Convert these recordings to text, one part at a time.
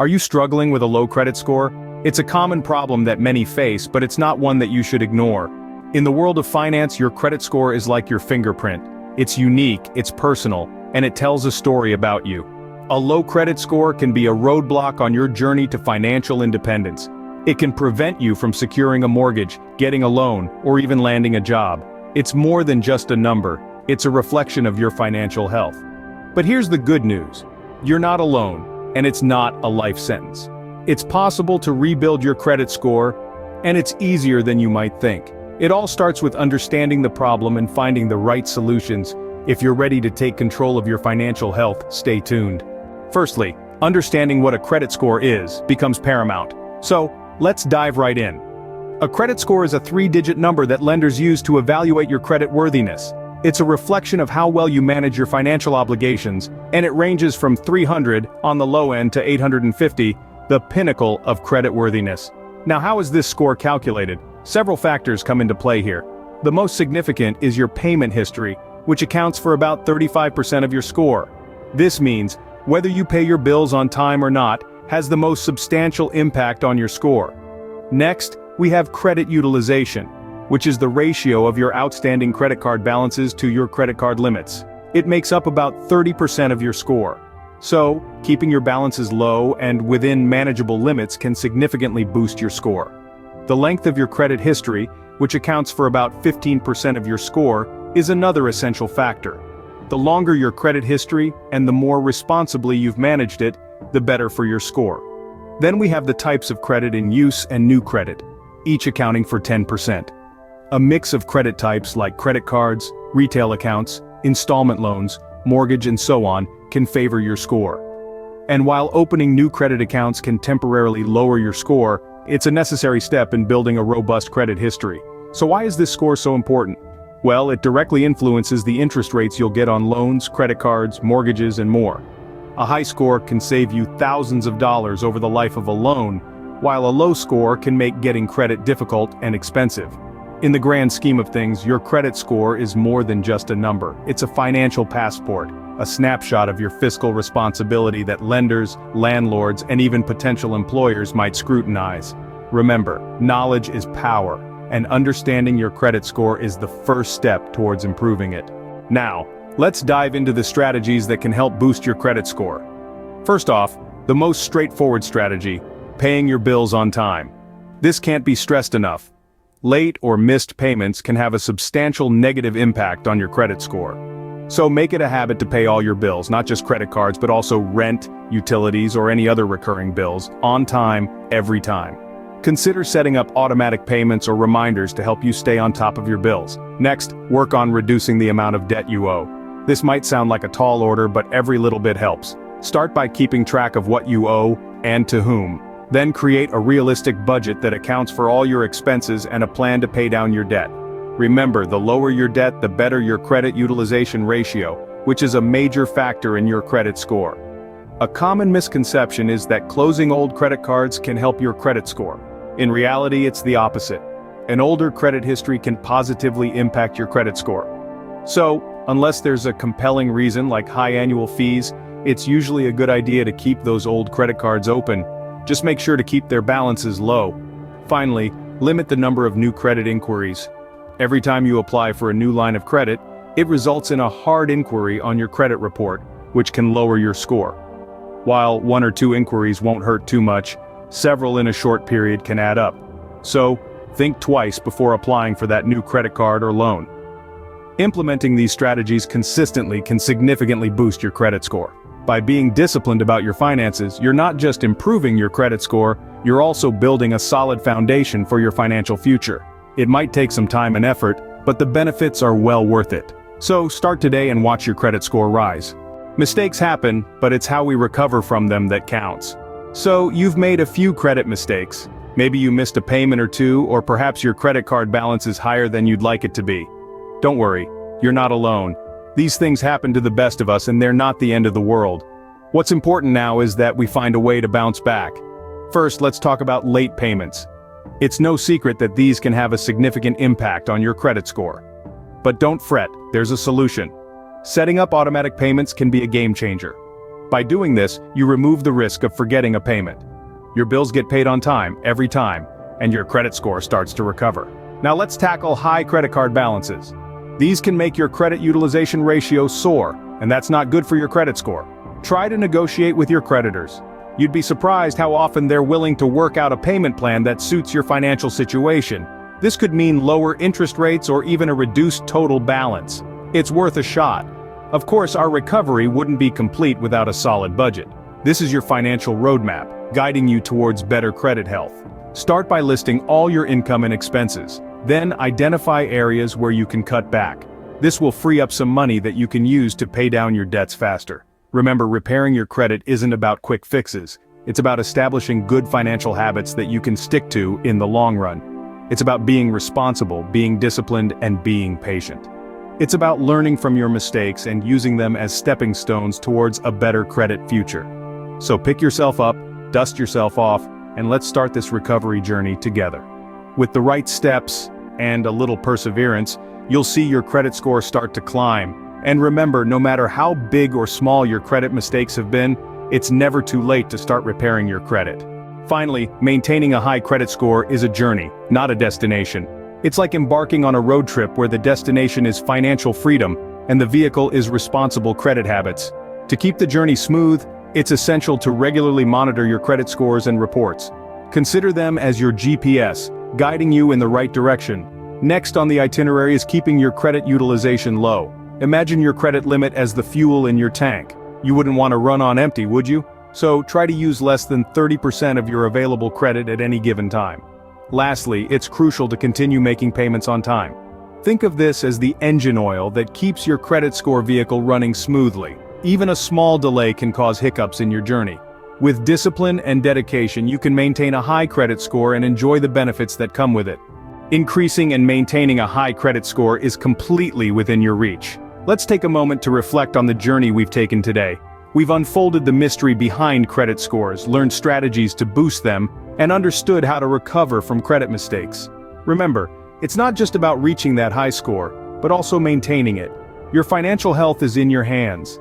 Are you struggling with a low credit score? It's a common problem that many face, but it's not one that you should ignore. In the world of finance, your credit score is like your fingerprint. It's unique, it's personal, and it tells a story about you. A low credit score can be a roadblock on your journey to financial independence. It can prevent you from securing a mortgage, getting a loan, or even landing a job. It's more than just a number, it's a reflection of your financial health. But here's the good news. You're not alone. And it's not a life sentence. It's possible to rebuild your credit score, and it's easier than you might think. It all starts with understanding the problem and finding the right solutions. If you're ready to take control of your financial health, stay tuned. Firstly, understanding what a credit score is becomes paramount. So, let's dive right in. A credit score is a 3-digit number that lenders use to evaluate your credit worthiness. It's a reflection of how well you manage your financial obligations, and it ranges from 300 on the low end to 850, the pinnacle of creditworthiness. Now, how is this score calculated? Several factors come into play here. The most significant is your payment history, which accounts for about 35% of your score. This means, whether you pay your bills on time or not, has the most substantial impact on your score. Next, we have credit utilization, which is the ratio of your outstanding credit card balances to your credit card limits. It makes up about 30% of your score. So, keeping your balances low and within manageable limits can significantly boost your score. The length of your credit history, which accounts for about 15% of your score, is another essential factor. The longer your credit history and the more responsibly you've managed it, the better for your score. Then we have the types of credit in use and new credit, each accounting for 10%. A mix of credit types like credit cards, retail accounts, installment loans, mortgage and so on can favor your score. And while opening new credit accounts can temporarily lower your score, it's a necessary step in building a robust credit history. So why is this score so important? Well, it directly influences the interest rates you'll get on loans, credit cards, mortgages and more. A high score can save you thousands of dollars over the life of a loan, while a low score can make getting credit difficult and expensive. In the grand scheme of things, your credit score is more than just a number. It's a financial passport, a snapshot of your fiscal responsibility that lenders, landlords, and even potential employers might scrutinize. Remember, knowledge is power, and understanding your credit score is the first step towards improving it. Now, let's dive into the strategies that can help boost your credit score. First off, the most straightforward strategy, paying your bills on time. This can't be stressed enough. Late or missed payments can have a substantial negative impact on your credit score. So make it a habit to pay all your bills, not just credit cards but also rent, utilities or any other recurring bills, on time, every time. Consider setting up automatic payments or reminders to help you stay on top of your bills. Next, work on reducing the amount of debt you owe. This might sound like a tall order, but every little bit helps. Start by keeping track of what you owe and to whom. Then create a realistic budget that accounts for all your expenses and a plan to pay down your debt. Remember, the lower your debt, the better your credit utilization ratio, which is a major factor in your credit score. A common misconception is that closing old credit cards can help your credit score. In reality, it's the opposite. An older credit history can positively impact your credit score. So, unless there's a compelling reason like high annual fees, it's usually a good idea to keep those old credit cards open. Just make sure to keep their balances low. Finally, limit the number of new credit inquiries. Every time you apply for a new line of credit, it results in a hard inquiry on your credit report, which can lower your score. While 1 or 2 inquiries won't hurt too much, several in a short period can add up. So, think twice before applying for that new credit card or loan. Implementing these strategies consistently can significantly boost your credit score. By being disciplined about your finances, you're not just improving your credit score, you're also building a solid foundation for your financial future. It might take some time and effort, but the benefits are well worth it. So start today and watch your credit score rise. Mistakes happen, but it's how we recover from them that counts. So you've made a few credit mistakes. Maybe you missed a payment or two, or perhaps your credit card balance is higher than you'd like it to be. Don't worry, you're not alone. These things happen to the best of us and they're not the end of the world. What's important now is that we find a way to bounce back. First, let's talk about late payments. It's no secret that these can have a significant impact on your credit score. But don't fret, there's a solution. Setting up automatic payments can be a game changer. By doing this, you remove the risk of forgetting a payment. Your bills get paid on time, every time, and your credit score starts to recover. Now let's tackle high credit card balances. These can make your credit utilization ratio soar, and that's not good for your credit score. Try to negotiate with your creditors. You'd be surprised how often they're willing to work out a payment plan that suits your financial situation. This could mean lower interest rates or even a reduced total balance. It's worth a shot. Of course, our recovery wouldn't be complete without a solid budget. This is your financial roadmap, guiding you towards better credit health. Start by listing all your income and expenses. Then identify areas where you can cut back. This will free up some money that you can use to pay down your debts faster. Remember, repairing your credit isn't about quick fixes. It's about establishing good financial habits that you can stick to in the long run. It's about being responsible, being disciplined, and being patient. It's about learning from your mistakes and using them as stepping stones towards a better credit future. So pick yourself up, dust yourself off, and let's start this recovery journey together. With the right steps and a little perseverance, you'll see your credit score start to climb. And remember, no matter how big or small your credit mistakes have been, it's never too late to start repairing your credit. Finally, maintaining a high credit score is a journey, not a destination. It's like embarking on a road trip where the destination is financial freedom and the vehicle is responsible credit habits. To keep the journey smooth, it's essential to regularly monitor your credit scores and reports. Consider them as your GPS, guiding you in the right direction. Next on the itinerary is keeping your credit utilization low. Imagine your credit limit as the fuel in your tank. You wouldn't want to run on empty, would you? So try to use less than 30% of your available credit at any given time. Lastly, it's crucial to continue making payments on time. Think of this as the engine oil that keeps your credit score vehicle running smoothly. Even a small delay can cause hiccups in your journey. With discipline and dedication, you can maintain a high credit score and enjoy the benefits that come with it. Increasing and maintaining a high credit score is completely within your reach. Let's take a moment to reflect on the journey we've taken today. We've unfolded the mystery behind credit scores, learned strategies to boost them, and understood how to recover from credit mistakes. Remember, it's not just about reaching that high score, but also maintaining it. Your financial health is in your hands.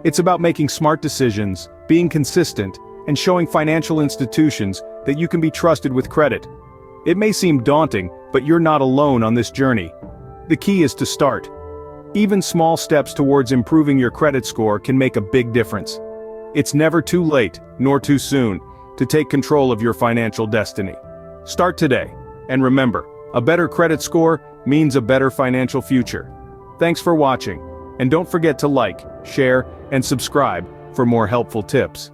It's about making smart decisions, being consistent, and showing financial institutions that you can be trusted with credit. It may seem daunting, but you're not alone on this journey. The key is to start. Even small steps towards improving your credit score can make a big difference. It's never too late, nor too soon, to take control of your financial destiny. Start today, and remember, a better credit score means a better financial future. Thanks for watching, and don't forget to like, share, and subscribe for more helpful tips.